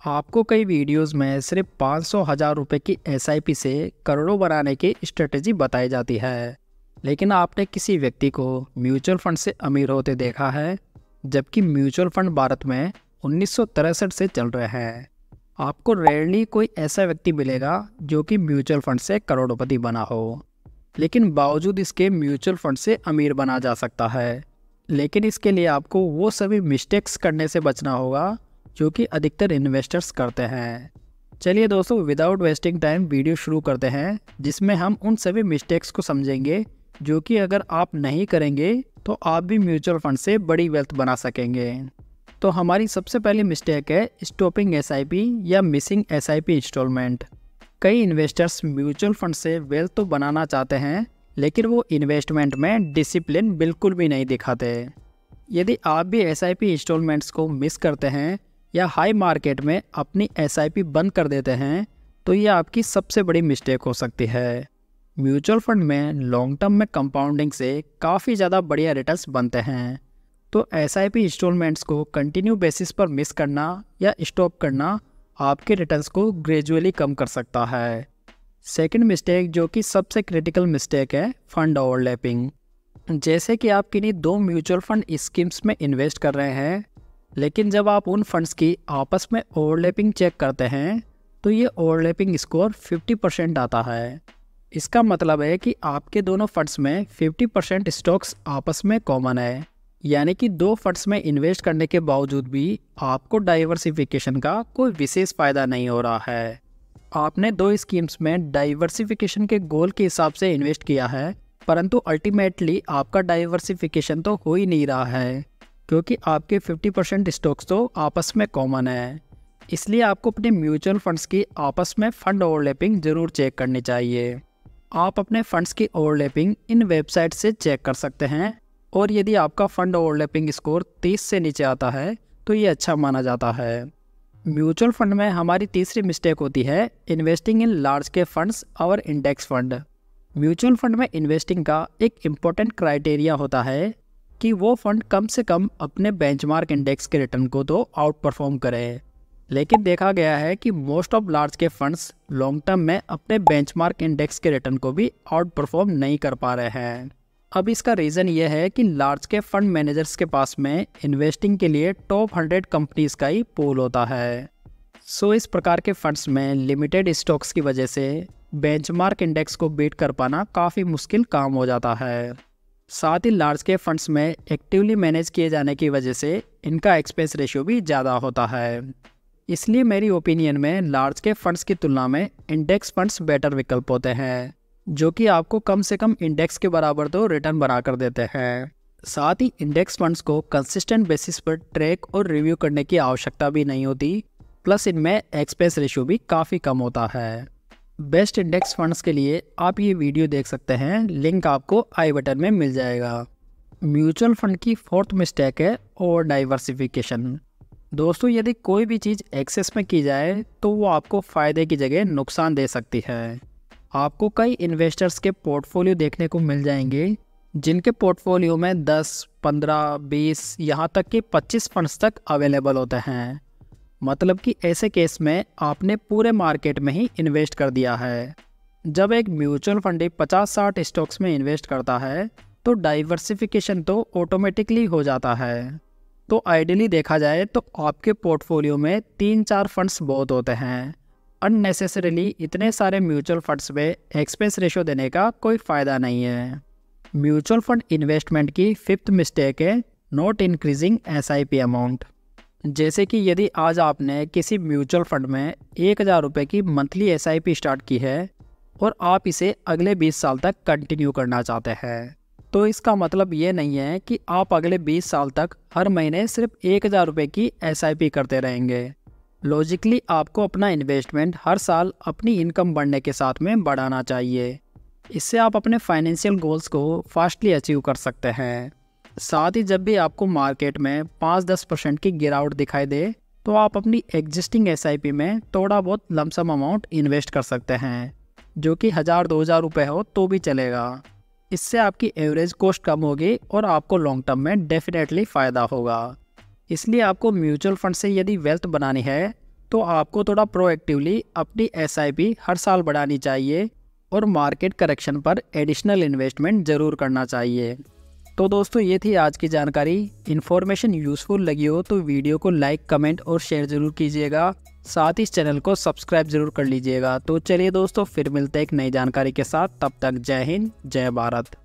आपको कई वीडियोस में सिर्फ 500,000 रुपए की एसआईपी से करोड़ों बनाने की स्ट्रेटेजी बताई जाती है, लेकिन आपने किसी व्यक्ति को म्यूचुअल फंड से अमीर होते देखा है? जबकि म्यूचुअल फंड भारत में 1963 से चल रहे हैं। आपको रेयरली कोई ऐसा व्यक्ति मिलेगा जो कि म्यूचुअल फंड से करोड़पति बना हो, लेकिन बावजूद इसके म्यूचुअल फंड से अमीर बना जा सकता है। लेकिन इसके लिए आपको वो सभी मिस्टेक्स करने से बचना होगा जो कि अधिकतर इन्वेस्टर्स करते हैं। चलिए दोस्तों, विदाउट वेस्टिंग टाइम वीडियो शुरू करते हैं, जिसमें हम उन सभी मिस्टेक्स को समझेंगे जो कि अगर आप नहीं करेंगे तो आप भी म्यूचुअल फंड से बड़ी वेल्थ बना सकेंगे। तो हमारी सबसे पहली मिस्टेक है स्टॉपिंग एसआईपी या मिसिंग एसआईपी इंस्टॉलमेंट। कई इन्वेस्टर्स म्यूचुअल फंड से वेल्थ तो बनाना चाहते हैं, लेकिन वो इन्वेस्टमेंट में डिसिप्लिन बिल्कुल भी नहीं दिखाते। यदि आप भी एसआईपी इंस्टॉलमेंट्स को मिस करते हैं या हाई मार्केट में अपनी एसआईपी बंद कर देते हैं, तो ये आपकी सबसे बड़ी मिस्टेक हो सकती है। म्यूचुअल फंड में लॉन्ग टर्म में कंपाउंडिंग से काफ़ी ज़्यादा बढ़िया रिटर्न्स बनते हैं, तो एसआईपी इंस्टॉलमेंट्स को कंटिन्यू बेसिस पर मिस करना या स्टॉप करना आपके रिटर्न्स को ग्रेजुअली कम कर सकता है। सेकंड मिस्टेक, जो कि सबसे क्रिटिकल मिस्टेक है, फंड ओवरलैपिंग। जैसे कि आप किन्हीं दो म्यूचुअल फंड स्कीम्स में इन्वेस्ट कर रहे हैं, लेकिन जब आप उन फंड्स की आपस में ओवरलैपिंग चेक करते हैं तो ये ओवरलैपिंग स्कोर 50% आता है। इसका मतलब है कि आपके दोनों फंड्स में 50% स्टॉक्स आपस में कॉमन है, यानी कि दो फंड्स में इन्वेस्ट करने के बावजूद भी आपको डाइवर्सिफिकेशन का कोई विशेष फ़ायदा नहीं हो रहा है। आपने दो स्कीम्स में डाइवर्सिफिकेशन के गोल के हिसाब से इन्वेस्ट किया है, परंतु अल्टीमेटली आपका डाइवर्सिफिकेशन तो हो ही नहीं रहा है, क्योंकि आपके 50% स्टॉक्स तो आपस में कॉमन है। इसलिए आपको अपने म्यूचुअल फंड्स की आपस में फंड ओवरलैपिंग ज़रूर चेक करनी चाहिए। आप अपने फंड्स की ओवरलैपिंग इन वेबसाइट से चेक कर सकते हैं, और यदि आपका फंड ओवरलैपिंग स्कोर 30 से नीचे आता है तो ये अच्छा माना जाता है। म्यूचुअल फंड में हमारी तीसरी मिस्टेक होती है investing in large cap funds और इंडेक्स फंड। म्यूचुअल फंड में इन्वेस्टिंग का एक इम्पोर्टेंट क्राइटेरिया होता है कि वो फंड कम से कम अपने बेंचमार्क इंडेक्स के रिटर्न को तो आउट परफॉर्म करे। लेकिन देखा गया है कि most of large cap funds long term में अपने बेंचमार्क इंडेक्स के रिटर्न को भी आउट परफॉर्म नहीं कर पा रहे हैं। अब इसका रीज़न ये है कि लार्ज कैप फंड मैनेजर्स के पास में इन्वेस्टिंग के लिए टॉप 100 कंपनीज का ही पूल होता है। सो इस प्रकार के फंड्स में लिमिटेड स्टॉक्स की वजह से बेंचमार्क इंडेक्स को बीट कर पाना काफ़ी मुश्किल काम हो जाता है। साथ ही लार्ज कैप फंड्स में एक्टिवली मैनेज किए जाने की वजह से इनका एक्सपेंस रेशियो भी ज़्यादा होता है। इसलिए मेरी ओपिनियन में लार्ज कैप फंड्स की तुलना में इंडेक्स फंड्स बेटर विकल्प होते हैं, जो कि आपको कम से कम इंडेक्स के बराबर तो रिटर्न बना कर देते हैं। साथ ही इंडेक्स फंड्स को कंसिस्टेंट बेसिस पर ट्रैक और रिव्यू करने की आवश्यकता भी नहीं होती, प्लस इनमें एक्सपेंस रेशियो भी काफ़ी कम होता है। बेस्ट इंडेक्स फंड्स के लिए आप ये वीडियो देख सकते हैं, लिंक आपको आई बटन में मिल जाएगा। म्यूचुअल फंड की फोर्थ मिस्टेक है ओवर डाइवर्सिफिकेशन। दोस्तों, यदि कोई भी चीज़ एक्सेस में की जाए तो वो आपको फ़ायदे की जगह नुकसान दे सकती है। आपको कई इन्वेस्टर्स के पोर्टफोलियो देखने को मिल जाएंगे जिनके पोर्टफोलियो में 10, 15, 20 यहाँ तक कि 25 फंड्स तक अवेलेबल होते हैं। मतलब कि ऐसे केस में आपने पूरे मार्केट में ही इन्वेस्ट कर दिया है। जब एक म्यूचुअल फंड 50-60 स्टॉक्स में इन्वेस्ट करता है तो डाइवर्सिफिकेशन तो ऑटोमेटिकली हो जाता है। तो आइडियली देखा जाए तो आपके पोर्टफोलियो में 3-4 फंड्स बहुत होते हैं। अननेसेसरीली इतने सारे म्यूचुअल फंड्स में एक्सपेंस रेशियो देने का कोई फ़ायदा नहीं है। म्यूचुअल फंड इन्वेस्टमेंट की फिफ्थ मिस्टेक है नॉट इंक्रीजिंग एसआईपी अमाउंट। जैसे कि यदि आज आपने किसी म्यूचुअल फंड में 1,000 रुपये की मंथली एसआईपी स्टार्ट की है और आप इसे अगले 20 साल तक कंटिन्यू करना चाहते हैं, तो इसका मतलब ये नहीं है कि आप अगले 20 साल तक हर महीने सिर्फ 1,000 रुपये की एसआईपी करते रहेंगे। लॉजिकली आपको अपना इन्वेस्टमेंट हर साल अपनी इनकम बढ़ने के साथ में बढ़ाना चाहिए। इससे आप अपने फाइनेंशियल गोल्स को फास्टली अचीव कर सकते हैं। साथ ही जब भी आपको मार्केट में 5-10% की गिरावट दिखाई दे तो आप अपनी एग्जिस्टिंग एसआईपी में थोड़ा बहुत लमसम अमाउंट इन्वेस्ट कर सकते हैं, जो कि 1,000-2,000 रुपये हो तो भी चलेगा। इससे आपकी एवरेज कॉस्ट कम होगी और आपको लॉन्ग टर्म में डेफिनेटली फ़ायदा होगा। इसलिए आपको म्यूचुअल फंड से यदि वेल्थ बनानी है तो आपको थोड़ा प्रोएक्टिवली अपनी एसआईपी हर साल बढ़ानी चाहिए और मार्केट करेक्शन पर एडिशनल इन्वेस्टमेंट ज़रूर करना चाहिए। तो दोस्तों ये थी आज की जानकारी। इन्फॉर्मेशन यूज़फुल लगी हो तो वीडियो को लाइक, कमेंट और शेयर ज़रूर कीजिएगा। साथ ही इस चैनल को सब्सक्राइब ज़रूर कर लीजिएगा। तो चलिए दोस्तों, फिर मिलते हैं एक नई जानकारी के साथ। तब तक जय हिंद, जय भारत।